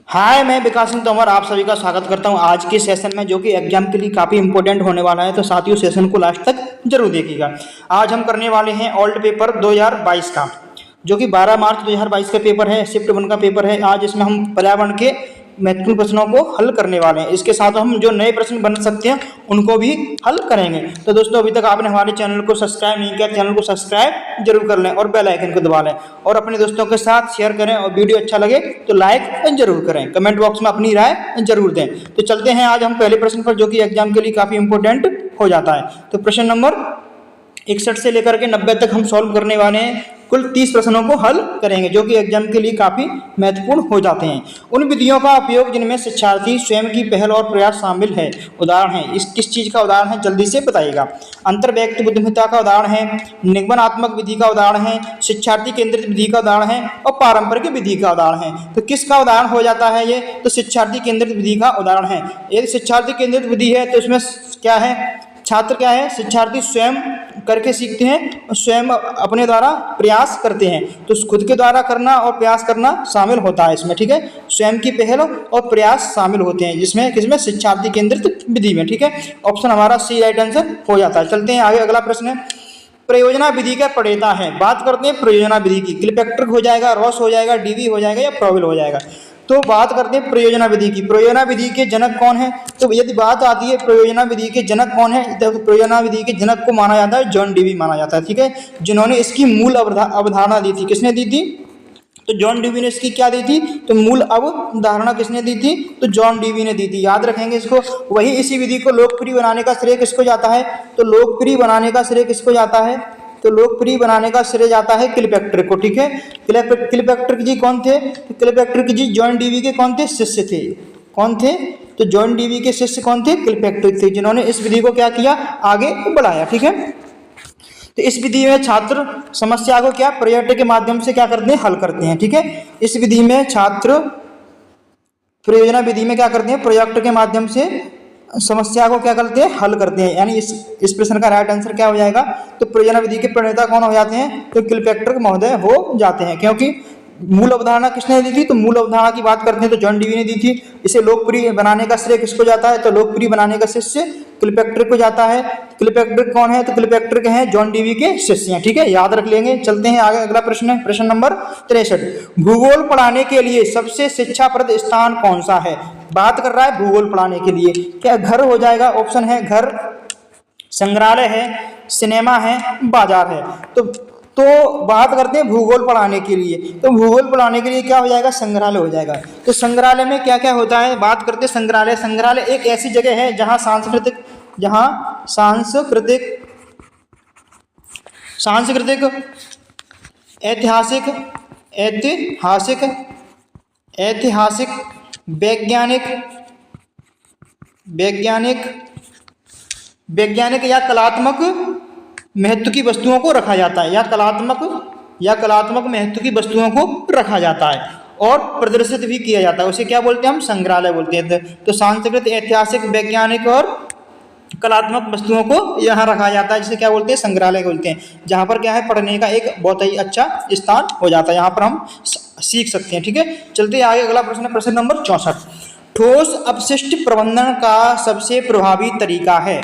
हाय, मैं विकास सिंह तोमर आप सभी का स्वागत करता हूं आज के सेशन में, जो कि एग्जाम के लिए काफ़ी इंपॉर्टेंट होने वाला है। तो साथियों, सेशन को लास्ट तक जरूर देखिएगा। आज हम करने वाले हैं ओल्ड पेपर 2022 का, जो कि 12 मार्च 2022 का पेपर है, शिफ्ट 1 का पेपर है। आज इसमें हम पर्यावरण के महत्वपूर्ण प्रश्नों को हल करने वाले हैं। इसके साथ हम जो नए प्रश्न बन सकते हैं उनको भी हल करेंगे। तो दोस्तों, अभी तक आपने हमारे चैनल को सब्सक्राइब नहीं किया, चैनल को सब्सक्राइब जरूर कर लें और बेल आइकन को दबा लें और अपने दोस्तों के साथ शेयर करें। और वीडियो अच्छा लगे तो लाइक जरूर करें, कमेंट बॉक्स में अपनी राय जरूर दें। तो चलते हैं आज हम पहले प्रश्न पर, जो कि एग्जाम के लिए काफ़ी इंपॉर्टेंट हो जाता है। तो प्रश्न नंबर 61 से लेकर के 90 तक हम सॉल्व करने वाले हैं। कुल 30 प्रश्नों को हल करेंगे, जो कि एग्जाम के लिए काफ़ी महत्वपूर्ण हो जाते हैं। उन विधियों का उपयोग जिनमें शिक्षार्थी स्वयं की पहल और प्रयास शामिल है, उदाहरण है। इस किस चीज़ का उदाहरण है, जल्दी से बताइएगा। अंतर व्यक्ति बुद्धिमत्ता का उदाहरण है, निगमनात्मक विधि का उदाहरण है, शिक्षार्थी केंद्रित विधि का उदाहरण है और पारंपरिक विधि का उदाहरण है। तो किसका उदाहरण हो जाता है ये? तो शिक्षार्थी केंद्रित विधि का उदाहरण है। यदि शिक्षार्थी केंद्रित विधि है तो इसमें क्या है, छात्र क्या है, शिक्षार्थी स्वयं करके सीखते हैं और स्वयं अपने द्वारा प्रयास करते हैं। तो खुद के द्वारा करना और प्रयास करना शामिल होता है इसमें, ठीक है। स्वयं की पहल और प्रयास शामिल होते हैं जिसमें किसमें, शिक्षार्थी केंद्रित विधि में, ठीक है। ऑप्शन हमारा सी राइट आंसर हो जाता है। चलते हैं आगे, अगला प्रश्न है, प्रयोजना विधि का प्रणेता है। बात करते हैं प्रयोजना विधि की। क्लिपेक्टर हो जाएगा, रॉस हो जाएगा, डीवी हो जाएगा या प्रोवेल हो जाएगा। तो बात करते हैं प्रयोजना विधि की। प्रयोजना विधि के जनक कौन है? तो यदि बात आती है प्रयोजना विधि के जनक कौन है, तो प्रयोजना विधि के जनक को माना जाता है जॉन डीवी माना जाता है, ठीक है। जिन्होंने इसकी मूल अवधारणा दी थी। किसने दी थी? तो जॉन डीवी ने इसकी क्या दी थी? तो मूल अवधारणा किसने दी थी? तो जॉन डीवी ने दी थी। याद रखेंगे इसको। वही इसी विधि को लोकप्रिय बनाने का श्रेय किसको जाता है? तो लोकप्रिय बनाने का श्रेय किसको जाता है? तो लोकप्रिय बनाने का श्रेय जाता है क्लिपेक्टर को, ठीक है। क्लिपेक्टर जी कौन थे? तो क्लिपेक्टर जी जॉन डीवी के कौन थे? शिष्य थे। कौन थे? तो जॉन डीवी के शिष्य कौन थे? क्लिपेक्टर थे, जिन्होंने इस विधि को क्या किया, आगे बढ़ाया, ठीक है। तो इस विधि में छात्र समस्या को क्या, प्रोजेक्ट के माध्यम से क्या करते हैं, हल करते हैं, ठीक है। इस विधि में छात्र प्रयोजना विधि में क्या करते हैं, प्रोजेक्ट के माध्यम से समस्या को क्या करते हैं, हल करते हैं। यानी इस प्रश्न का राइट आंसर क्या हो जाएगा? तो प्रयोजना विधि के प्रणेता कौन हो जाते हैं? तो क्लिपेक्टर महोदय हो जाते हैं। क्योंकि मूल अवधारणा किसने दी थी? तो मूल अवधारणा की बात करते हैं तो जॉन डीवी ने दी थी। इसे लोकप्रिय बनाने का श्रेय किसको जाता है? तो लोकप्रिय बनाने का शिष्य क्लिपेक्टर को जाता है। क्लिपेक्टर कौन है? तो क्लिपेक्टर के हैं जॉन डीवी के शिष्य हैं, ठीक है, याद रख लेंगे। चलते हैं आगे, अगला प्रश्न है प्रश्न नंबर 63। भूगोल पढ़ाने के लिए सबसे शिक्षाप्रद स्थान कौन सा है? बात कर रहा है भूगोल पढ़ाने के लिए। क्या घर हो जाएगा? ऑप्शन है घर, संग्रहालय है, सिनेमा है, बाजार है। तो बात करते हैं भूगोल पढ़ाने के लिए। तो भूगोल पढ़ाने के लिए क्या हो जाएगा? संग्रहालय हो जाएगा। तो संग्रहालय में क्या क्या होता है? बात करते हैं संग्रहालय। संग्रहालय एक ऐसी जगह है जहाँ सांस्कृतिक, ऐतिहासिक, वैज्ञानिक या कलात्मक महत्व की वस्तुओं को रखा जाता है, या कलात्मक महत्व की वस्तुओं को रखा जाता है और प्रदर्शित भी किया जाता है। उसे क्या बोलते हैं? हम संग्रहालय बोलते हैं। तो सांस्कृतिक, ऐतिहासिक, वैज्ञानिक और कलात्मक वस्तुओं को यहाँ रखा जाता है, जिसे क्या बोलते हैं? संग्रहालय बोलते हैं। जहाँ पर क्या है, पढ़ने का एक बहुत ही अच्छा स्थान हो जाता है, यहाँ पर हम सीख सकते हैं, ठीक है। चलते आगे, अगला प्रश्न है प्रश्न नंबर 64। ठोस अपशिष्ट प्रबंधन का सबसे प्रभावी तरीका है।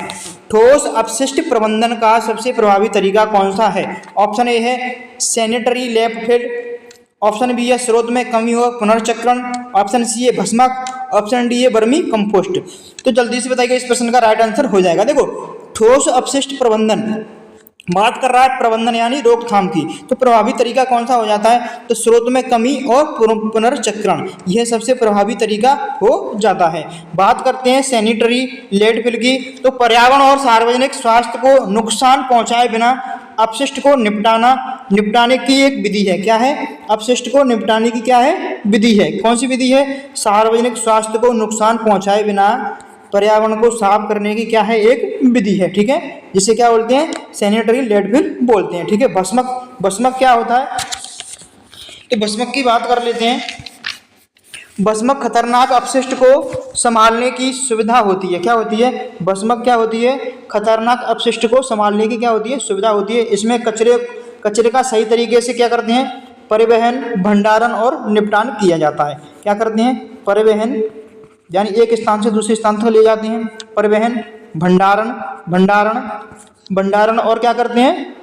ठोस अपशिष्ट प्रबंधन का सबसे प्रभावी तरीका कौन सा है? ऑप्शन ए है सैनिटरी लैंडफिल, ऑप्शन बी है स्रोत में कमी और पुनर्चक्रण, ऑप्शन सी है भस्मक, ऑप्शन डी है वर्मी कंपोस्ट। तो जल्दी से बताइए, इस प्रश्न का राइट आंसर हो जाएगा। देखो, ठोस अपशिष्ट प्रबंधन बात कर रहा है प्रबंधन यानी रोकथाम की। तो प्रभावी तरीका कौन सा हो जाता है? तो स्रोत में कमी और पुनर्चक्रण, यह सबसे प्रभावी तरीका हो जाता है। बात करते हैं सैनिटरी लैंडफिल की। तो पर्यावरण और सार्वजनिक स्वास्थ्य को नुकसान पहुंचाए बिना अपशिष्ट को निपटाने की एक विधि है। क्या है? अपशिष्ट को निपटाने की क्या है? विधि है। कौन सी विधि है? सार्वजनिक स्वास्थ्य को नुकसान पहुंचाए बिना पर्यावरण को साफ करने की क्या है? एक विधि है, ठीक है, जिसे क्या बोलते हैं? सैनिटरी लैंडफिल बोलते हैं, ठीक है। भस्मक क्या होता है? तो भस्मक की बात कर लेते हैं। भस्मक खतरनाक अपशिष्ट को संभालने की सुविधा होती है। क्या होती है? भस्मक क्या होती है? खतरनाक अपशिष्ट को संभालने की क्या होती है? सुविधा होती है। इसमें कचरे का सही तरीके से क्या करते हैं? परिवहन, भंडारण और निपटान किया जाता है। क्या करते हैं? परिवहन यानी एक स्थान से दूसरे स्थान तक ले जाते हैं, परिवहन, भंडारण भंडारण भंडारण और क्या करते हैं,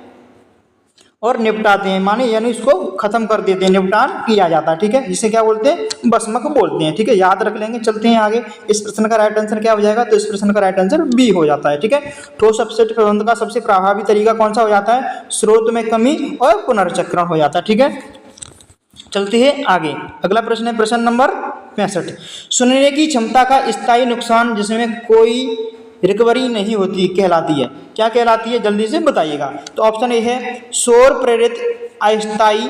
और निपटाते हैं, माने यानी इसको खत्म कर देते हैं, निपटान किया जाता है, ठीक है, जिसे क्या बोलते हैं, भस्मक बोलते हैं, ठीक है, याद रख लेंगे। चलते हैं आगे, इस प्रश्न का राइट आंसर क्या हो जाएगा, तो इस प्रश्न का राइट आंसर बी हो जाता है, ठीक है। ठोस अपशिष्ट प्रबंधन का सबसे प्रभावी तरीका कौन सा हो जाता है, स्रोत में कमी और पुनर्चक्रण हो जाता है, ठीक है। चलते हैं आगे, अगला प्रश्न है प्रश्न नंबर 65। सुनने की क्षमता का स्थायी नुकसान जिसमें कोई रिकवरी नहीं होती कहलाती है, क्या कहलाती है, जल्दी से बताइएगा। तो ऑप्शन ए है शोर प्रेरित अस्थायी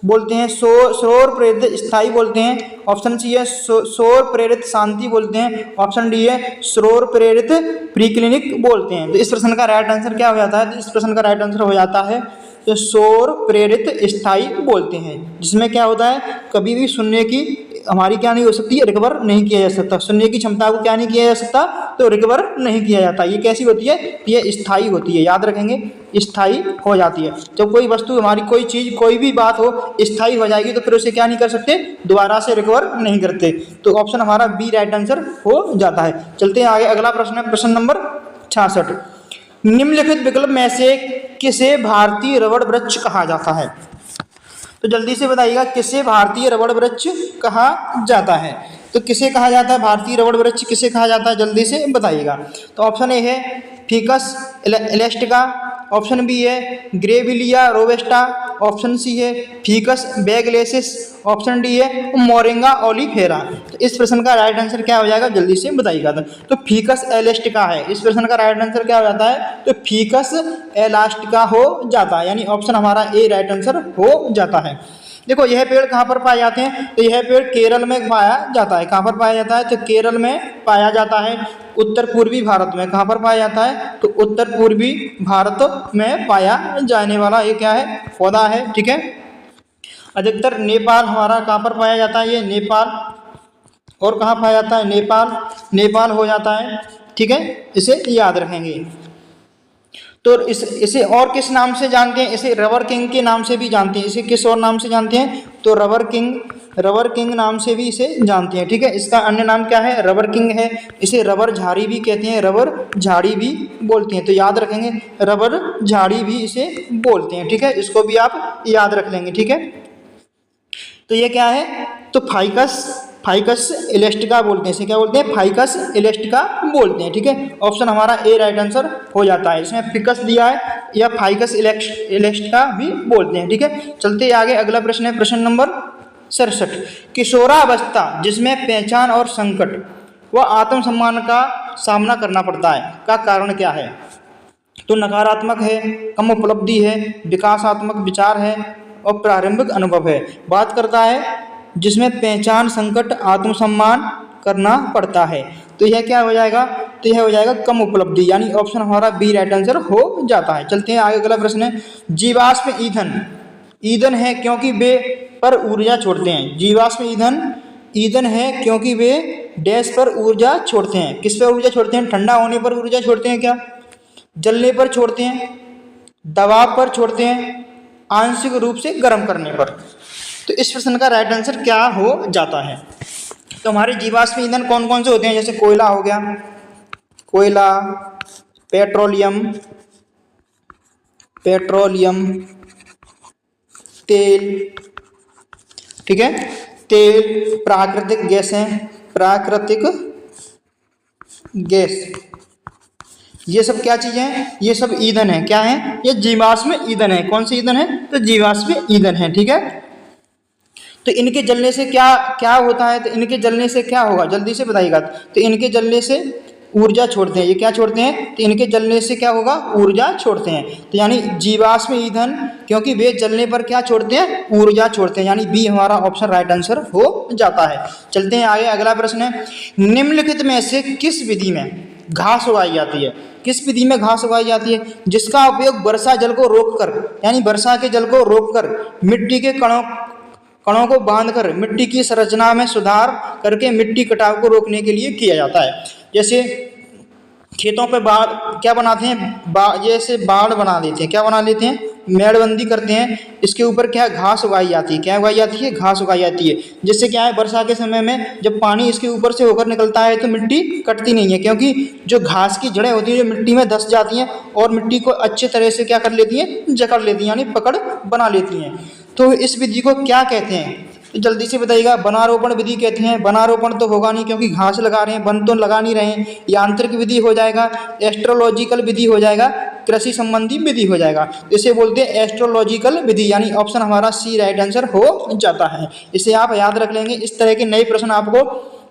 बोलते हैं, शोर प्रेरित स्थायी बोलते हैं, ऑप्शन सी है शोर प्रेरित शांति बोलते हैं, ऑप्शन डी है शोर प्रेरित प्रीक्लिनिक बोलते हैं। तो इस प्रश्न का राइट आंसर क्या हो जाता है, तो इस प्रश्न का राइट आंसर हो जाता है तो शोर प्रेरित स्थायी बोलते हैं, जिसमें क्या होता है, कभी भी सुनने की हमारी क्या नहीं हो सकती, रिकवर नहीं किया जा सकता, सुनने की क्षमता को क्या नहीं किया जा सकता, तो रिकवर नहीं किया जाता। ये कैसी होती है, ये स्थायी होती है, याद रखेंगे, स्थायी हो जाती है। जब कोई वस्तु हमारी, कोई चीज़, कोई भी बात हो स्थायी हो जाएगी तो फिर उसे क्या नहीं कर सकते, दोबारा से रिकवर नहीं करते। तो ऑप्शन हमारा बी राइट आंसर हो जाता है। चलते हैं आगे, अगला प्रश्न है प्रश्न नंबर 66। निम्नलिखित विकल्प में से किसे भारतीय रबड़ वृक्ष कहा जाता है, तो जल्दी से बताइएगा, किसे भारतीय रबड़ वृक्ष कहा जाता है, तो किसे कहा जाता है, भारतीय रबड़ वृक्ष किसे कहा जाता है, जल्दी से बताइएगा। तो ऑप्शन ए है फिकस एलेस्टिका, ऑप्शन बी है ग्रेविलिया रोबस्टा, ऑप्शन सी है फिकस बैगलेसिस, ऑप्शन डी है मोरिंगा ओलिफेरा। तो इस प्रश्न का राइट आंसर क्या हो जाएगा, जल्दी से बताइएगा। तो फिकस एलेस्टिका है, इस प्रश्न का राइट आंसर क्या हो जाता है, तो फिकस एलास्टिका हो जाता है, यानी ऑप्शन हमारा ए राइट आंसर हो जाता है। देखो यह पेड़ कहाँ पर पाए जाते हैं, तो यह पेड़ केरल में पाया जाता है, कहाँ पर पाया जाता है, तो केरल में पाया जाता है। उत्तर पूर्वी भारत में कहाँ पर पाया जाता है, तो उत्तर पूर्वी भारत में पाया जाने वाला ये क्या है, पौधा है, ठीक है। अधिकतर नेपाल हमारा कहाँ पर पाया जाता है, ये नेपाल, और कहाँ पाया जाता है, नेपाल हो जाता है, ठीक है, इसे याद रखेंगे। तो इसे और किस नाम से जानते हैं, इसे रबर किंग के नाम से भी जानते हैं, इसे किस और नाम से जानते हैं, तो रबर किंग नाम से भी इसे जानते हैं, ठीक है। इसका अन्य नाम क्या है, रबर किंग है, इसे रबर झाड़ी भी कहते हैं, रबर झाड़ी भी बोलते हैं, तो याद रखेंगे, रबर झाड़ी भी इसे बोलते हैं, ठीक है, इसको भी आप याद रख लेंगे, ठीक है। तो ये क्या है, तो फाइकस इलेस्टिका बोलते हैं, इसे क्या बोलते हैं, फाइकस इलेस्टिका बोलते हैं, ठीक है। ऑप्शन हमारा ए राइट आंसर हो जाता है, इसमें फिकस दिया है या फाइकस इलेस्टिका भी बोलते हैं, ठीक है। चलते आगे, अगला प्रश्न है प्रश्न नंबर 67। किशोरावस्था जिसमें पहचान और संकट व आत्मसम्मान का सामना करना पड़ता है का कारण क्या है, तो नकारात्मक है, कम उपलब्धि है, विकासात्मक विचार है और प्रारंभिक अनुभव है। बात करता है जिसमें पहचान, संकट, आत्मसम्मान करना पड़ता है, तो यह क्या हो जाएगा, तो यह हो जाएगा कम उपलब्धि, यानी ऑप्शन हमारा बी राइट आंसर हो जाता है। चलते हैं आगे, अगला प्रश्न है जीवाश्म ईंधन है क्योंकि वे पर ऊर्जा छोड़ते हैं। जीवाश्म ईंधन है क्योंकि वे डैश पर ऊर्जा छोड़ते हैं, किस पर ऊर्जा छोड़ते हैं, ठंडा होने पर ऊर्जा छोड़ते हैं क्या, जलने पर छोड़ते हैं, दबाव पर छोड़ते हैं, आंशिक रूप से गर्म करने पर। तो इस प्रश्न का राइट आंसर क्या हो जाता है, तो हमारे जीवाश्म ईंधन कौन कौन से होते हैं, जैसे कोयला हो गया, कोयला, पेट्रोलियम, तेल, ठीक है, तेल, प्राकृतिक गैस, ये सब क्या चीजें हैं, ये सब ईंधन है, क्या है, ये जीवाश्म ईंधन है। कौन से ईंधन है, तो जीवाश्म ईंधन है, ठीक है। तो इनके जलने से क्या क्या होता है, तो इनके जलने से क्या होगा, जल्दी से बताइएगा। तो इनके जलने से ऊर्जा छोड़ते हैं, ये क्या छोड़ते हैं, तो इनके जलने से क्या होगा, ऊर्जा छोड़ते हैं। तो यानी जीवाश्म ईंधन क्योंकि वे जलने पर क्या छोड़ते हैं, ऊर्जा छोड़ते हैं, यानी बी हमारा ऑप्शन राइट आंसर हो जाता है। चलते हैं आगे, अगला प्रश्न है निम्नलिखित में से किस विधि में घास उगाई जाती है, किस विधि में घास उगाई जाती है, जिसका उपयोग वर्षा जल को रोककर, यानी वर्षा के जल को रोककर मिट्टी के कणों को बांधकर मिट्टी की संरचना में सुधार करके मिट्टी कटाव को रोकने के लिए किया जाता है। जैसे खेतों पे बाढ़ क्या बनाते हैं, जैसे बाढ़ बना देते हैं, क्या बना लेते हैं, मेड़बंदी करते हैं, इसके ऊपर क्या घास उगाई जाती है, क्या उगाई जाती है, घास उगाई जाती है, जिससे क्या है वर्षा के समय में जब पानी इसके ऊपर से होकर निकलता है तो मिट्टी कटती नहीं है, क्योंकि जो घास की जड़ें होती हैं जो मिट्टी में धंस जाती हैं और मिट्टी को अच्छे तरह से क्या कर लेती हैं, जकड़ लेती हैं, यानी पकड़ बना लेती हैं। तो इस विधि को क्या कहते हैं, तो जल्दी से बताइएगा। वनारोपण विधि कहते हैं। वनारोपण तो होगा नहीं क्योंकि घास लगा रहे हैं, वन तो लगा नहीं रहे हैं। यांत्रिक विधि हो जाएगा, एस्ट्रोलॉजिकल विधि हो जाएगा, कृषि संबंधी विधि हो जाएगा। इसे बोलते हैं एस्ट्रोलॉजिकल विधि, यानी ऑप्शन हमारा सी राइट आंसर हो जाता है। इसे आप याद रख लेंगे। इस तरह के नए प्रश्न आपको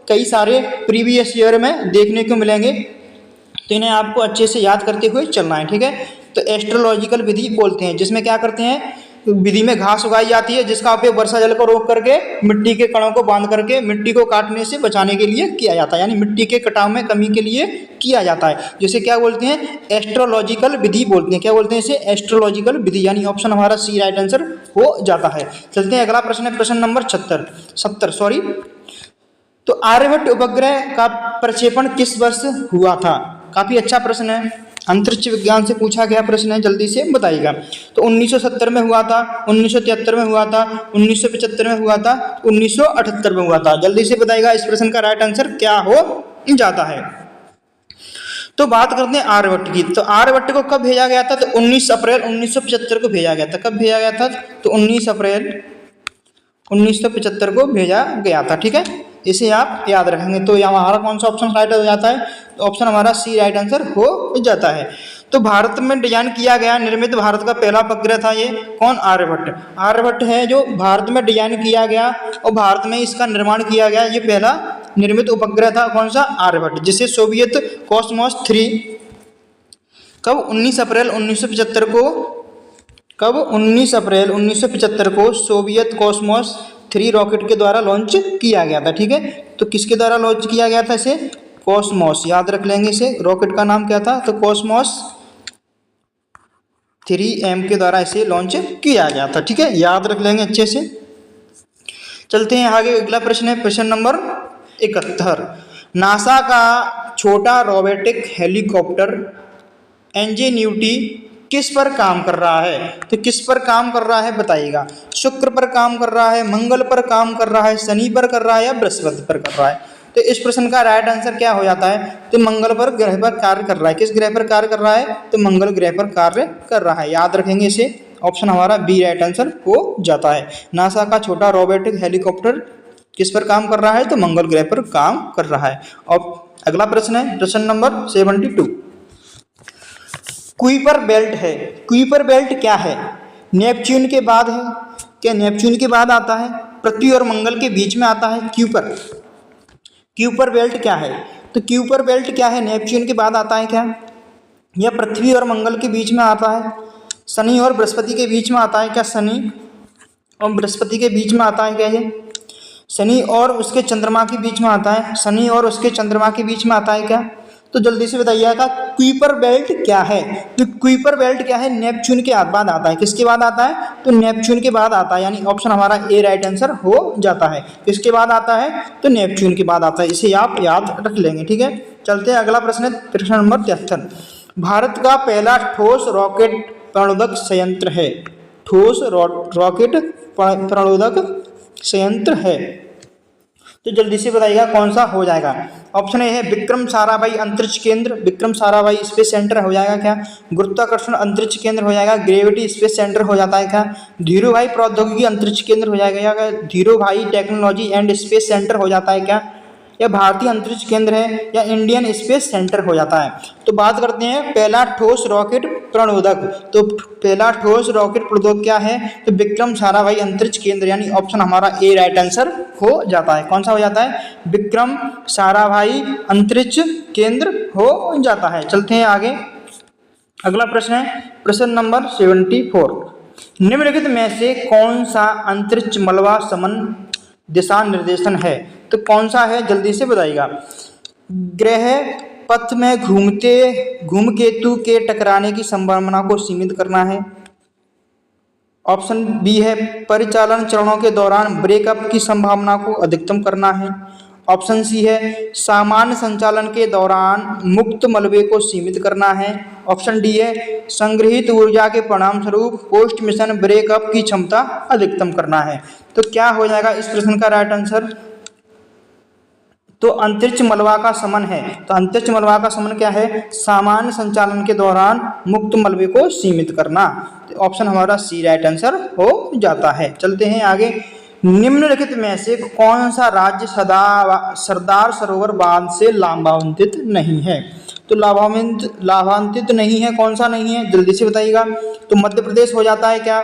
कई सारे प्रीवियस ईयर में देखने को मिलेंगे, तो इन्हें आपको अच्छे से याद करते हुए चलना है, ठीक है। तो एस्ट्रोलॉजिकल विधि बोलते हैं, जिसमें क्या करते हैं, विधि में घास उगाई जाती है, जिसका उपयोग वर्षा जल को रोक करके मिट्टी के कणों को बांध करके मिट्टी को काटने से बचाने के लिए किया जाता है, यानी मिट्टी के कटाव में कमी के लिए किया जाता है, जिसे क्या बोलते हैं, एस्ट्रोलॉजिकल विधि बोलते हैं। क्या बोलते हैं इसे, एस्ट्रोलॉजिकल विधि, यानी ऑप्शन हमारा सी राइट आंसर हो जाता है। चलते हैं अगला प्रश्न है, प्रश्न नंबर 70। तो आर्यभट्ट उपग्रह का प्रक्षेपण किस वर्ष हुआ था? काफी अच्छा प्रश्न है, अंतरिक्ष विज्ञान से पूछा गया प्रश्न है, जल्दी से बताइएगा। तो 1970 में हुआ था, 1973 में हुआ था, 1975 में हुआ था, 1978 में हुआ था। जल्दी से बताइएगा इस प्रश्न का राइट आंसर क्या हो जाता है। तो बात करते हैं आर्यभट्ट की। तो आर्यभट्ट को कब भेजा गया था? तो 19 अप्रैल 1975 को भेजा गया था। कब भेजा गया था? तो 19 अप्रैल 1975 को भेजा गया था, ठीक है। इसे आप याद रखेंगे। तो यहाँ हमारा कौन सा ऑप्शन राइट हो जाता है? तो ऑप्शन हमारा सी राइट आंसर हो जाता है। तो भारत में डिजाइन किया गया निर्मित भारत का पहला उपग्रह था ये कौन? आर्यभट्ट। आर्यभट्ट है जो भारत में डिजाइन किया गया और भारत में इसका निर्माण किया गया, ये पहला निर्मित उपग्रह था कौन सा? आर्यभट्ट, जिसे सोवियत कॉस्मोस 3 कब? 19 अप्रैल 1975 को, कब? 19 अप्रैल 1975 को सोवियत कॉस्मोस 3 रॉकेट के द्वारा लॉन्च किया गया था, ठीक है। तो किसके द्वारा लॉन्च किया गया था इसे? कॉस्मोस, याद रख लेंगे इसे। रॉकेट का नाम क्या था? तो कॉस्मोस 3M के द्वारा इसे लॉन्च किया गया था, ठीक है, याद रख लेंगे अच्छे से। चलते हैं आगे, अगला प्रश्न है प्रश्न नंबर 71। नासा का छोटा रोबोटिक हेलीकॉप्टर इंजेन्यूटी किस पर काम कर रहा है? तो किस पर काम कर रहा है बताइएगा। शुक्र पर काम कर रहा है, मंगल पर काम कर रहा है, शनि पर कर रहा है या बृहस्पति पर कर रहा है? तो इस प्रश्न का राइट आंसर क्या हो जाता है? तो मंगल पर ग्रह पर कार्य कर रहा है। किस ग्रह पर कार्य कर रहा है? तो मंगल ग्रह पर कार्य कर रहा है, याद रखेंगे इसे। ऑप्शन हमारा बी राइट आंसर हो जाता है। नासा का छोटा रोबोटिक हेलीकॉप्टर किस पर काम कर रहा है? तो मंगल ग्रह पर काम कर रहा है। और अगला प्रश्न है प्रश्न नंबर 72। कुइपर बेल्ट है। कुइपर बेल्ट क्या है? नेपच्यून के बाद है क्या? नेपच्यून के बाद आता है, पृथ्वी और मंगल के बीच में आता है क्यूपर। क्यूपर बेल्ट क्या है? तो क्यूपर बेल्ट क्या है? नेपच्यून के बाद आता है क्या, या पृथ्वी और मंगल के बीच में आता है, शनि और बृहस्पति के बीच में आता है क्या? शनि और बृहस्पति के बीच में आता है क्या? ये शनि और उसके चंद्रमा के बीच में आता है। शनि और उसके चंद्रमा के बीच में आता है क्या? तो जल्दी से बताइएगा कुइपर बेल्ट क्या है? तो कुइपर बेल्ट क्या है? नेपच्यून के बाद आता है। किसके बाद आता है? तो नेपच्यून के बाद आता है, यानी ऑप्शन हमारा ए राइट आंसर हो जाता है। किसके बाद आता है? तो नेपच्यून के बाद आता है। इसे आप याद रख लेंगे, ठीक है। चलते हैं अगला प्रश्न है प्रश्न नंबर 73। भारत का पहला ठोस रॉकेट प्रणोदक संयंत्र है। ठोस रॉकेट प्रणोदक संयंत्र है, तो जल्दी से बताइएगा कौन सा हो जाएगा। ऑप्शन ए है विक्रम साराभाई अंतरिक्ष केंद्र, विक्रम साराभाई स्पेस सेंटर हो जाएगा क्या? गुरुत्वाकर्षण अंतरिक्ष केंद्र हो जाएगा, ग्रेविटी स्पेस सेंटर हो जाता है क्या? धीरूभाई प्रौद्योगिकी अंतरिक्ष केंद्र हो जाएगा, Dhirubhai technology and space centre हो जाता है क्या? या भारतीय अंतरिक्ष केंद्र है, या इंडियन स्पेस सेंटर हो जाता है? तो बात करते हैं पहला ठोस रॉकेट प्रणोदक। तो पहला ठोस रॉकेट प्रणोदक क्या है? तो विक्रम साराभाई अंतरिक्ष केंद्र, यानी ऑप्शन हमारा ए राइट आंसर हो जाता है। कौन सा हो जाता है? विक्रम साराभाई अंतरिक्ष केंद्र हो जाता है। चलते हैं आगे, अगला प्रश्न है प्रश्न नंबर 74। निम्नलिखित में से कौन सा अंतरिक्ष मलबा समन दिशा निर्देशन है? तो कौन सा है जल्दी से बताइएगा। ग्रह पथ में धूमकेतु के टकराने की संभावना को सीमित करना है। ऑप्शन बी है परिचालन चरणों के दौरान ब्रेकअप की संभावना को अधिकतम करना है। ऑप्शन सी है सामान्य संचालन के दौरान मुक्त मलबे को सीमित करना है। ऑप्शन डी है संग्रहित ऊर्जा के परिणाम स्वरूप पोस्ट मिशन ब्रेकअप की क्षमता अधिकतम करना है। तो क्या हो जाएगा इस प्रश्न का राइट आंसर? तो अंतरिक्ष मलबा का समन है। तो अंतरिक्ष मलबा का समन क्या है? सामान्य संचालन के दौरान मुक्त मलबे को सीमित करना। तो ऑप्शन हमारा सी राइट आंसर हो जाता है। चलते हैं आगे। निम्नलिखित में से कौन सा राज्य सरदार सरोवर बांध से लाभान्वित नहीं है? तो लाभान्वित नहीं है, कौन सा नहीं है जल्दी से बताइएगा। तो मध्य प्रदेश हो जाता है क्या,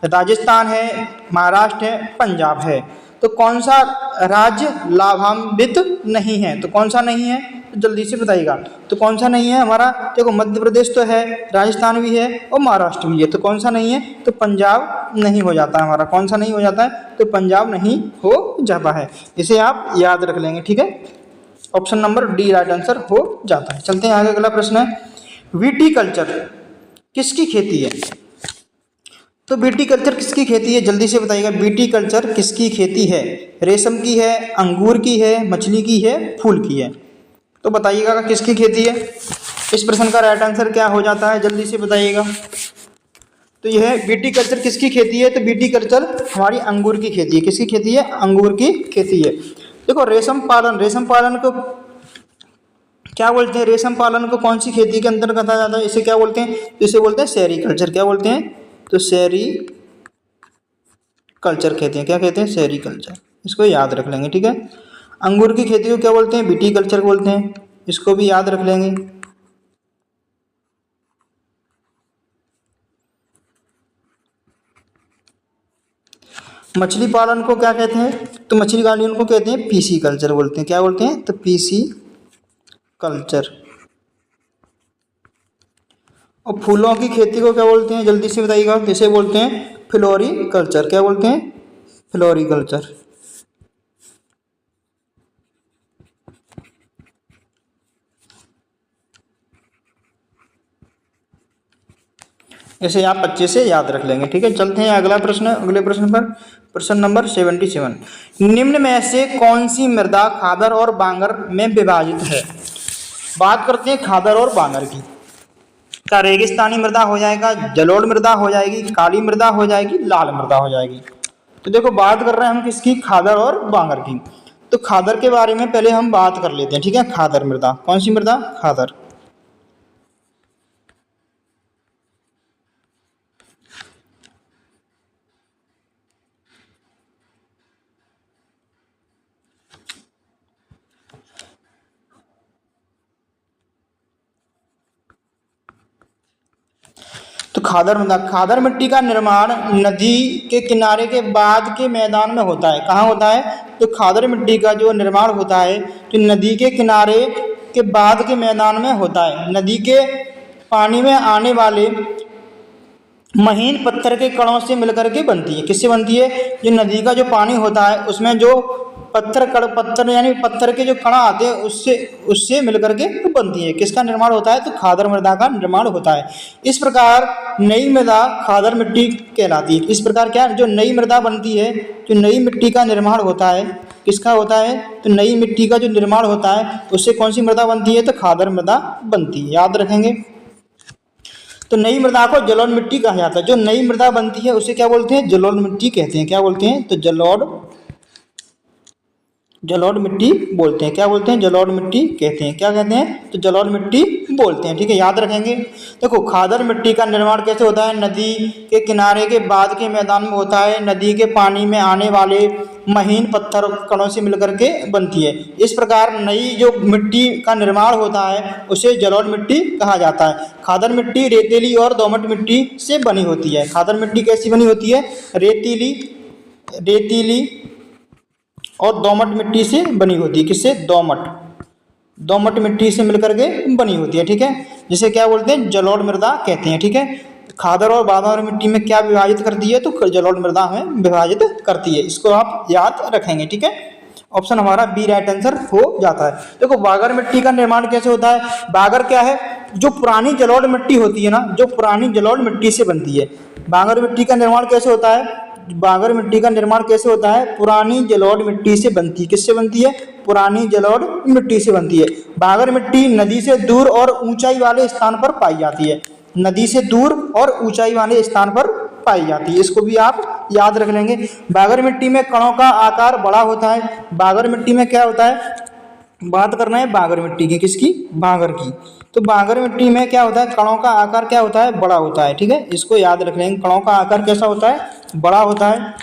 राजस्थान है, महाराष्ट्र है, पंजाब है। तो कौन सा राज्य लाभान्वित नहीं है? तो कौन सा नहीं है तो जल्दी से बताइएगा। तो कौन सा नहीं है हमारा? देखो मध्य प्रदेश तो है, राजस्थान भी है और महाराष्ट्र भी है। तो कौन सा नहीं है? तो पंजाब नहीं हो जाता हमारा। कौन सा नहीं हो जाता है? तो पंजाब नहीं हो जाता है। इसे आप याद रख लेंगे, ठीक है। Option number D right answer हो जाता है। चलते हैं आगे। अगला प्रश्न है विटीकल्चर किसकी खेती है? तो विटीकल्चर किसकी खेती है जल्दी से बताइएगा। विटीकल्चर किसकी खेती है? रेशम की है, अंगूर की है, मछली की है, फूल की है? तो बताइएगा किसकी खेती है। इस प्रश्न का राइट आंसर क्या हो जाता है जल्दी से बताइएगा। तो यह विटीकल्चर किसकी खेती है? तो विटीकल्चर हमारी अंगूर की खेती है। किसकी खेती है? अंगूर की खेती है। देखो रेशम पालन को क्या बोलते हैं? रेशम पालन को कौन सी खेती के अंतर्गत आ जाता है? इसे क्या बोलते हैं? तो इसे बोलते हैं सेरीकल्चर। क्या बोलते हैं? तो सेरीकल्चर कहते हैं। क्या कहते हैं? सेरीकल्चर। इसको याद रख लेंगे, ठीक है। अंगूर की खेती को क्या बोलते हैं? विटीकल्चर बोलते हैं। इसको भी याद रख लेंगे। मछली पालन को क्या कहते हैं? तो मछली पालन को कहते हैं पीसी कल्चर बोलते हैं। क्या बोलते हैं? तो पीसी कल्चर। और फूलों की खेती को क्या बोलते हैं जल्दी से बताइएगा। इसे बोलते हैं फ्लोरिकल्चर। क्या बोलते हैं? फ्लोरिकल्चर। इसे आप अच्छे से याद रख लेंगे, ठीक है। चलते हैं अगला प्रश्न, अगले प्रश्न पर। प्रश्न नंबर 77। निम्न में से कौन सी मृदा खादर और बांगर में विभाजित है? बात करते हैं खादर और बांगर की। क्या रेगिस्तानी मृदा हो जाएगा, जलोढ़ मृदा हो जाएगी, काली मृदा हो जाएगी, लाल मृदा हो जाएगी? तो देखो बात कर रहे हैं हम किसकी? खादर और बांगर की। तो खादर के बारे में पहले हम बात कर लेते हैं, ठीक है। खादर मृदा कौन सी मृदा? खादर। तो खादर मिट्टी का निर्माण नदी के किनारे के बाद के मैदान में होता है। कहाँ होता है? तो खादर मिट्टी का जो निर्माण होता है तो नदी के किनारे के बाद के मैदान में होता है। नदी के पानी में आने वाले महीन पत्थर के कणों से मिलकर के बनती है। किससे बनती है? जो नदी का जो पानी होता है उसमें जो पत्थर यानी पत्थर के जो कण आते हैं उससे मिलकर के बनती है। किसका निर्माण होता है? तो खादर मृदा का निर्माण होता है। इस प्रकार नई मृदा खादर मिट्टी कहलाती है। इस प्रकार क्या जो नई मृदा बनती है, जो नई मिट्टी का निर्माण होता है, किसका होता है? तो नई मिट्टी का जो निर्माण होता है उससे कौन सी मृदा बनती है? तो खादर मृदा बनती है। याद रखेंगे। तो नई मृदा को जलोढ़ मिट्टी कहा जाता है। जो नई मृदा बनती है उसे क्या बोलते हैं? जलोढ़ मिट्टी कहते हैं। क्या बोलते हैं? तो जलोढ़ मिट्टी बोलते हैं। क्या बोलते हैं? जलोढ़ मिट्टी कहते हैं। क्या कहते हैं? तो जलोढ़ मिट्टी बोलते हैं, ठीक है। याद रखेंगे। देखो खादर मिट्टी का निर्माण कैसे होता है? नदी के किनारे के बाद के मैदान में होता है। नदी के पानी में आने वाले महीन पत्थर कणों से मिलकर के बनती है। इस प्रकार नई जो मिट्टी का निर्माण होता है उसे जलोढ़ मिट्टी कहा जाता है। खादर मिट्टी रेतीली और दोमट मिट्टी से बनी होती है। खादर मिट्टी कैसी बनी होती है? रेतीली और दोमट मिट्टी से बनी होती है। किससे? दोमट मिट्टी से मिलकर के बनी होती है, ठीक है। जिसे क्या बोलते हैं? जलोढ़ मृदा कहते हैं, ठीक है। खादर और बांगर मिट्टी में क्या विभाजित करती है? तो जलोढ़ मृदा में विभाजित करती है। इसको आप याद रखेंगे, ठीक है। ऑप्शन हमारा बी राइट आंसर हो जाता है। देखो बागर मिट्टी का निर्माण कैसे होता है? बागर क्या है? जो पुरानी जलोढ़ मिट्टी होती है ना, जो पुरानी जलोढ़ मिट्टी से बनती है। बांगर मिट्टी का निर्माण कैसे होता है? बागर मिट्टी का निर्माण कैसे होता है? पुरानी जलोढ़ मिट्टी से बनती है। किससे बनती है? पुरानी जलोढ़ मिट्टी से बनती है। बागर मिट्टी नदी से दूर और ऊंचाई वाले स्थान पर पाई जाती है। नदी से दूर और ऊंचाई वाले स्थान पर पाई जाती है, इसको भी आप याद रख लेंगे। बागर मिट्टी में कणों का आकार बड़ा होता है। बागर मिट्टी में क्या होता है? बात करना है बागर मिट्टी की, किसकी? बागर की। तो बागर मिट्टी में क्या होता है? कणों का आकार क्या होता है? बड़ा होता है। ठीक है, इसको याद रख लेंगे। कणों का आकार कैसा होता है? बड़ा होता है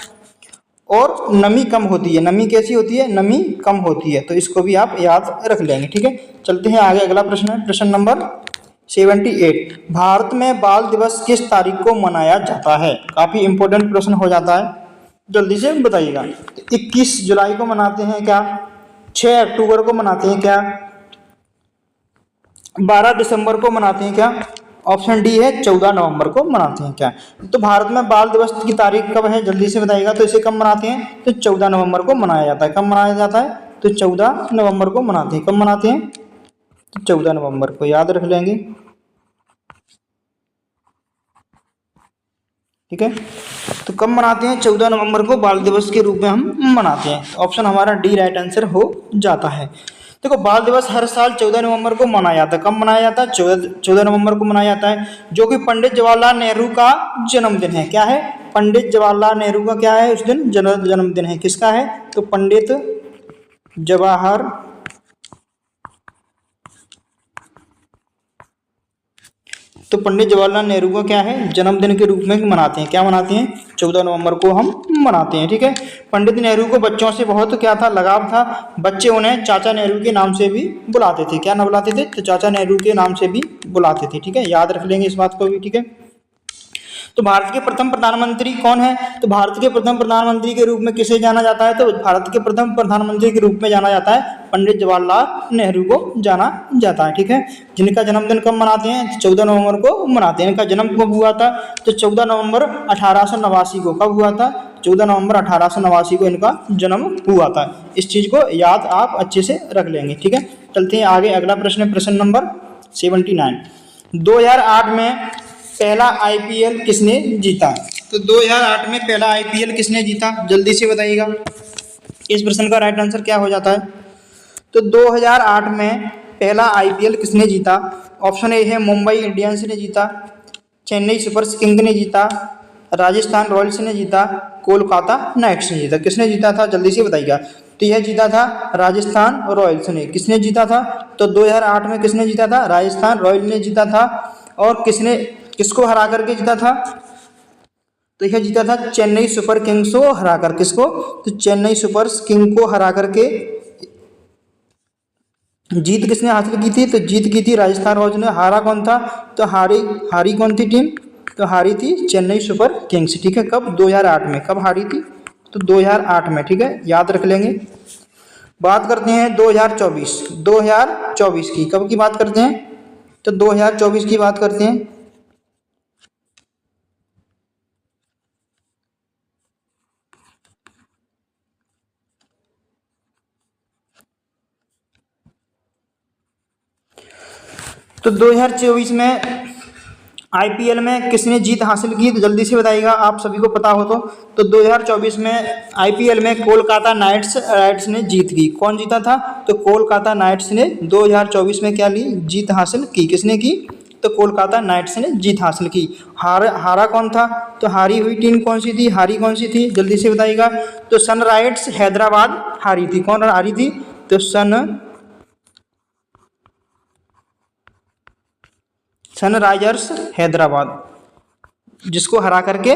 और नमी कम होती है। नमी कैसी होती है? नमी कम होती है। तो इसको भी आप याद रख लेंगे। ठीक है, चलते हैं आगे। अगला प्रश्न है प्रश्न नंबर 78। भारत में बाल दिवस किस तारीख को मनाया जाता है? काफी इंपॉर्टेंट प्रश्न हो जाता है, जल्दी से बताइएगा। 21 जुलाई को मनाते हैं क्या? 6 अक्टूबर को मनाते हैं क्या? 12 दिसंबर को मनाते हैं क्या? ऑप्शन डी है 14 नवंबर को मनाते हैं क्या? तो भारत में बाल दिवस की तारीख कब है? जल्दी से बताइएगा। तो इसे कब मनाते हैं? तो 14 नवंबर को मनाया जाता है। कब मनाया जाता है? तो 14 नवंबर को मनाते हैं। कब मनाते हैं? तो 14 नवंबर को, याद रख लेंगे। ठीक है, तो कब मनाते हैं? 14 नवंबर को बाल दिवस के रूप में हम मनाते हैं। ऑप्शन हमारा डी राइट आंसर हो जाता है। देखो, बाल दिवस हर साल 14 नवंबर को मनाया जाता है। कब मनाया जाता है? 14 नवंबर को मनाया जाता है, जो कि पंडित जवाहरलाल नेहरू का जन्मदिन है। क्या है? पंडित जवाहरलाल नेहरू का क्या है? उस दिन जन्मदिन है। किसका है? तो पंडित जवाहर तो पंडित जवाहरलाल नेहरू का क्या है? जन्मदिन के रूप में मनाते हैं। क्या मनाते हैं? 14 नवंबर को हम मनाते हैं। ठीक है, पंडित नेहरू को बच्चों से बहुत क्या था? लगाव था। बच्चे उन्हें चाचा नेहरू के नाम से भी बुलाते थे। क्या नाम बुलाते थे? तो चाचा नेहरू के नाम से भी बुलाते थे। ठीक है, याद रख लेंगे इस बात को भी। ठीक है, तो भारत के प्रथम प्रधानमंत्री कौन है? तो भारत के प्रथम प्रधानमंत्री के रूप में किसे जाना जाता है? तो भारत के प्रथम प्रधानमंत्री के रूप में जाना जाता है पंडित जवाहरलाल नेहरू को जाना जाता है। ठीक है, जिनका जन्मदिन कब मनाते हैं? 14 नवंबर को मनाते हैं। इनका जन्म कब हुआ था? तो 14 नवंबर 1889 को। कब हुआ था? 14 नवंबर 1889 को इनका जन्म हुआ था। इस चीज को याद आप अच्छे से रख लेंगे। ठीक है, चलते हैं आगे। अगला प्रश्न है प्रश्न नंबर 79। 2008 में पहला आईपीएल किसने जीता? तो 2008 में पहला आईपीएल किसने जीता? जल्दी से बताइएगा। इस प्रश्न का राइट आंसर क्या हो जाता है? तो 2008 में पहला आईपीएल किसने जीता? ऑप्शन ए है मुंबई इंडियंस ने जीता, चेन्नई सुपर किंग ने जीता, राजस्थान रॉयल्स ने जीता, कोलकाता नाइट्स ने जीता। किसने जीता था? जल्दी से बताइएगा। तो यह जीता था राजस्थान रॉयल्स ने। किसने जीता था? तो 2008 में किसने जीता था? राजस्थान रॉयल्स ने जीता था। और किसको हरा करके जीता था? तो यह जीता था चेन्नई सुपर किंग्स को हराकर। किसको? तो चेन्नई सुपर किंग को हरा करके जीत किसने हासिल की थी? तो जीत की थी राजस्थान रॉयल्स ने। हारा कौन था? तो हारी कौन थी टीम? तो हारी थी चेन्नई सुपर किंग्स। ठीक है, कब? 2008 में। कब हारी थी? तो 2008 में। ठीक है, याद रख लेंगे। बात करते हैं 2024 की। कब की बात करते हैं? तो 2024 की बात करते हैं। तो 2024 में आईपीएल में किसने जीत हासिल की? तो जल्दी से बताइएगा, आप सभी को पता हो तो 2024 में आईपीएल में कोलकाता नाइट्स राइडर्स ने जीत की। कौन जीता था? तो कोलकाता नाइट्स ने 2024 में क्या ली? जीत हासिल की। किसने की? तो कोलकाता नाइट्स ने जीत हासिल की। हारा कौन था? तो हारी हुई टीम कौन सी थी? हारी कौन सी थी? जल्दी से बताइएगा। तो सनराइजर्स हैदराबाद हारी थी। कौन हारी थी? तो सनराइजर्स हैदराबाद, जिसको हरा करके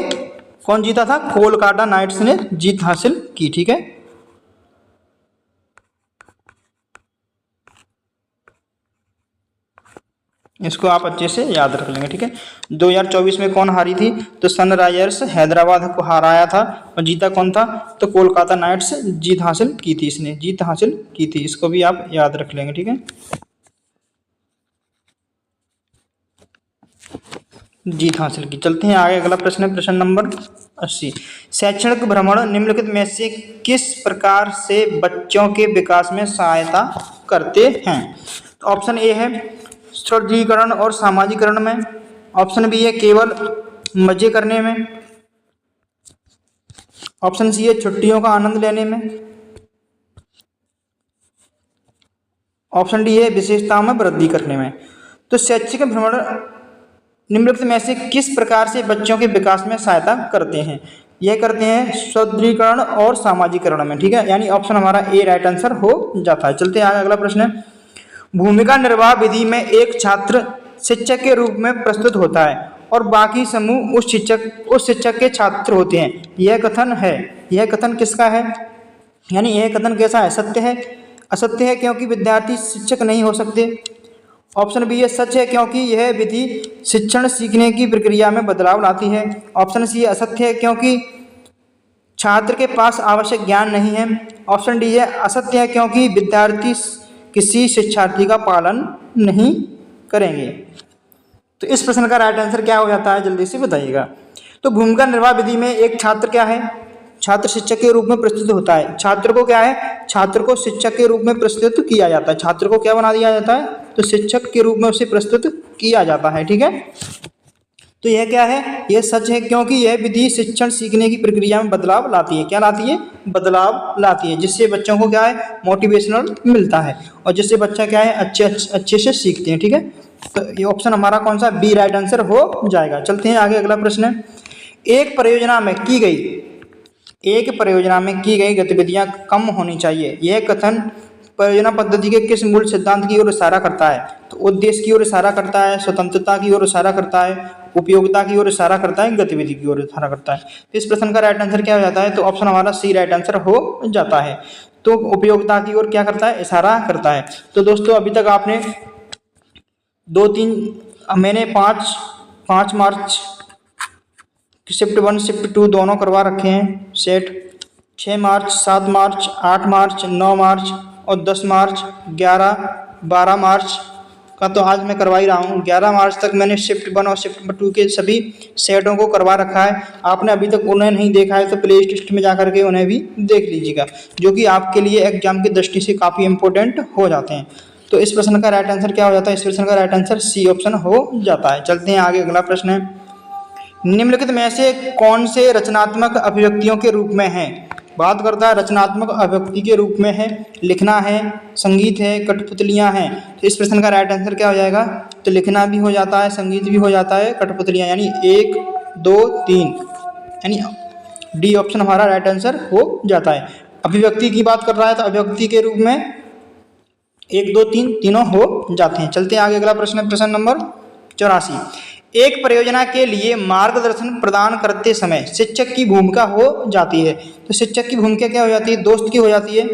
कौन जीता था? कोलकाता नाइट्स ने जीत हासिल की। ठीक है, इसको आप अच्छे से याद रख लेंगे। ठीक है, 2024 में कौन हारी थी? तो सनराइजर्स हैदराबाद को हराया था। और जीता कौन था? तो कोलकाता नाइट्स जीत हासिल की थी। इसने जीत हासिल की थी, इसको भी आप याद रख लेंगे। ठीक है, जीत हासिल की। चलते हैं आगे। अगला प्रश्न है प्रश्न नंबर 80। शैक्षणिक भ्रमण निम्नलिखित में से किस प्रकार से बच्चों के विकास में सहायता करते हैं? तो ऑप्शन ए है सुदृढ़ीकरण और सामाजिकरण में, ऑप्शन बी है केवल मजे करने में, ऑप्शन सी है छुट्टियों का आनंद लेने में। ऑप्शन डी है विशेषताओं में वृद्धि करने में। तो शैक्षिक भ्रमण निम्नलिखित में से किस प्रकार से बच्चों के विकास में सहायता करते हैं? यह करते हैं सुदृढ़ीकरण और सामाजिकरण में, ठीक है, यानी ऑप्शन हमारा ए राइट आंसर हो जाता है। चलते हैं आगे, अगला प्रश्न है, भूमिका निर्वाह विधि में एक छात्र शिक्षक के रूप में प्रस्तुत होता है और बाकी समूह उस शिक्षक के छात्र होते हैं। यह कथन है, यह कथन किसका है? यानी यह कथन कैसा है? सत्य है, असत्य है क्योंकि विद्यार्थी शिक्षक नहीं हो सकते। ऑप्शन बी है सच है क्योंकि यह विधि शिक्षण सीखने की प्रक्रिया में बदलाव लाती है। ऑप्शन सी असत्य है क्योंकि छात्र के पास आवश्यक ज्ञान नहीं है। ऑप्शन डी है असत्य है क्योंकि विद्यार्थी किसी शिक्षार्थी का पालन नहीं करेंगे। तो इस प्रश्न का राइट आंसर क्या हो जाता है, जल्दी से बताइएगा। तो भूमिका निर्वाह विधि में एक छात्र क्या है? छात्र शिक्षक के रूप में प्रस्तुत होता है। छात्र को क्या है? छात्र को शिक्षक के रूप में प्रस्तुत किया जाता है। छात्र को क्या बना दिया जाता है? तो शिक्षक के रूप में उसे प्रस्तुत किया जाता है, ठीक है। तो यह क्या है? यह सच है क्योंकि यह विधि शिक्षण सीखने की प्रक्रिया में बदलाव लाती है। क्या लाती है? बदलाव लाती है, जिससे बच्चों को क्या है? मोटिवेशनल मिलता है और जिससे बच्चा क्या है? अच्छे से सीखते हैं, ठीक है। तो ये ऑप्शन हमारा कौन सा? बी राइट आंसर हो जाएगा। चलते हैं आगे, अगला प्रश्न है, एक परियोजना में की गई गतिविधियां कम होनी चाहिए। यह कथन परियोजना पद्धति के किस मूल सिद्धांत की ओर इशारा करता है? तो उद्देश्य की ओर इशारा करता है, स्वतंत्रता की ओर इशारा करता है, उपयोगिता की ओर इशारा करता है, गतिविधि की ओर इशारा करता है। तो इस प्रश्न का राइट आंसर क्या हो जाता है? तो ऑप्शन हमारा सी राइट आंसर हो जाता है। तो उपयोगिता की ओर क्या करता है? इशारा करता है। तो दोस्तों अभी तक आपने मैंने पाँच मार्च शिफ्ट 1 शिफ्ट 2 दोनों करवा रखे हैं सेट। 6 मार्च, 7 मार्च, 8 मार्च, 9 मार्च और 10 मार्च, 11, 12 मार्च का तो आज मैं करवा ही रहा हूँ। 11 मार्च तक मैंने शिफ्ट 1 और शिफ्ट 2 के सभी सेटों को करवा रखा है। आपने अभी तक उन्हें नहीं देखा है तो प्ले लिस्ट में जा करके उन्हें भी देख लीजिएगा, जो कि आपके लिए एग्जाम की दृष्टि से काफ़ी इंपॉर्टेंट हो जाते हैं। तो इस प्रश्न का राइट आंसर क्या हो जाता है? इस प्रश्न का राइट आंसर सी ऑप्शन हो जाता है। चलते हैं आगे, अगला प्रश्न है, निम्नलिखित में से कौन से रचनात्मक अभिव्यक्तियों के रूप में है? बात करता है रचनात्मक अभिव्यक्ति के रूप में है, लिखना है, संगीत है, कठपुतलियां हैं। तो इस प्रश्न का राइट आंसर क्या हो जाएगा? तो लिखना भी हो जाता है, संगीत भी हो जाता है, कठपुतलियां, यानी 1, 2, 3, यानी डी ऑप्शन हमारा राइट आंसर हो जाता है। अभिव्यक्ति की बात कर रहा है तो अभिव्यक्ति के रूप में 1, 2, 3 तीनों हो जाते हैं। चलते हैं आगे, अगला प्रश्न, प्रश्न नंबर 84, एक परियोजना के लिए मार्गदर्शन प्रदान करते समय शिक्षक की भूमिका हो जाती है। तो शिक्षक की भूमिका क्या हो जाती है? दोस्त की हो जाती है,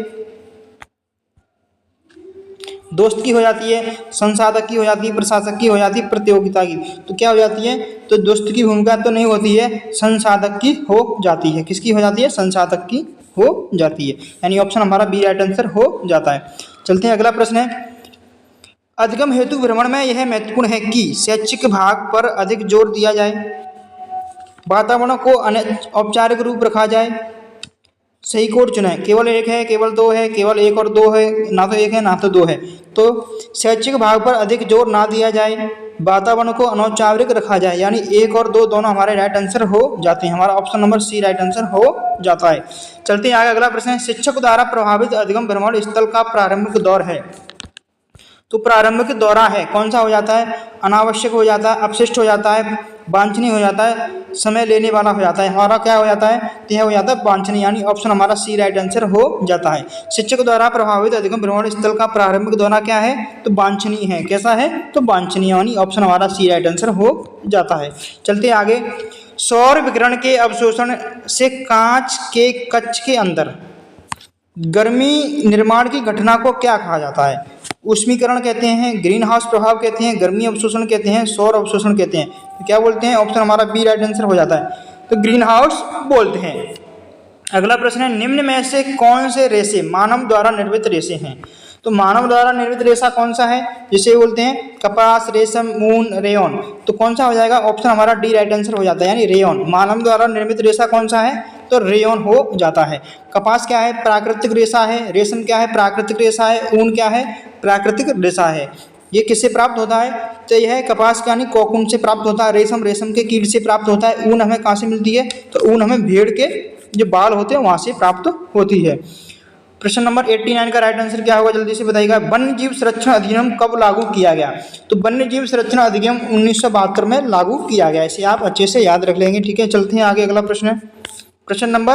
दोस्त की हो जाती है, संसाधक की हो जाती है, प्रशासक की हो जाती है, प्रतियोगिता की। तो क्या हो जाती है? तो दोस्त की भूमिका तो नहीं होती है, संसाधक की हो जाती है। किसकी हो जाती है? संसाधक की हो जाती है, यानी ऑप्शन हमारा बी राइट आंसर हो जाता है। चलते हैं अगला प्रश्न है, अधिगम हेतु भ्रमण में यह महत्वपूर्ण है कि शैक्षिक भाग पर अधिक जोर दिया जाए, वातावरण को औपचारिक रूप रखा जाए, सही कोड चुनें। केवल 1 है, केवल 2 है, केवल 1 और 2 है, ना तो 1 है ना तो 2 है। तो शैक्षिक भाग पर अधिक जोर ना दिया जाए, वातावरण को अनौपचारिक रखा जाए, यानी 1 और 2 दोनों हमारे राइट आंसर हो जाते हैं। हमारा option number C right answer हो जाता है। चलते हैं आगे, अगला प्रश्न है, शिक्षक द्वारा प्रभावित अधिगम भ्रमण स्थल का प्रारंभिक दौर है। तो प्रारंभिक दौरा है, कौन सा हो जाता है? अनावश्यक हो जाता है, अपशिष्ट हो जाता है, वांछनीय हो जाता है, समय लेने वाला हो जाता है। हमारा क्या हो जाता है? तो यह हो जाता है वांछनीय, यानी ऑप्शन हमारा सी राइट आंसर हो जाता है। शिक्षक द्वारा प्रभावित अधिगम भ्रमण स्थल का प्रारंभिक दौरा क्या है? तो वांछनीय है। कैसा है? तो वांछनीय, यानी ऑप्शन हमारा सी राइट आंसर हो जाता है। चलते आगे, सौर विकिरण के अवशोषण से कांच के कक्ष के अंदर गर्मी निर्माण की घटना को क्या कहा जाता है? ऊष्मीकरण कहते हैं, ग्रीन हाउस प्रभाव कहते हैं, गर्मी अवशोषण कहते हैं, सौर अवशोषण कहते हैं। तो क्या बोलते हैं? ऑप्शन हमारा बी राइट आंसर हो जाता है, तो ग्रीन हाउस बोलते हैं। अगला प्रश्न है, निम्न में से कौन से रेशे मानव द्वारा निर्मित रेशे हैं? तो मानव द्वारा निर्मित रेशा कौन सा है? जिसे बोलते हैं कपास, रेशम, ऊन, रेयन। तो कौन सा हो जाएगा? ऑप्शन हमारा डी राइट आंसर हो जाता है, यानी रेयन। मानव द्वारा निर्मित रेशा कौन सा है? तो रेयन हो जाता है। कपास क्या है? प्राकृतिक रेशा है। रेशम क्या है? प्राकृतिक रेशा है। ऊन क्या है? प्राकृतिक रेशा है। ये किससे प्राप्त होता है? तो यह कपास यानी कोकून से प्राप्त होता है। रेशम के कीट से प्राप्त होता है। ऊन हमें कहाँ से मिलती है? तो ऊन हमें भेड़ के जो बाल होते हैं वहाँ से प्राप्त होती है। प्रश्न नंबर 89 का राइट आंसर क्या होगा, जल्दी से बताइएगा। वन्य जीव संरक्षण अधिनियम कब लागू किया गया? तो वन्य जीव संरक्षण अधिनियम 1972 में लागू किया गया। इसे आप अच्छे से याद रख लेंगे, ठीक है। चलते हैं आगे, अगला प्रश्न है प्रश्न नंबर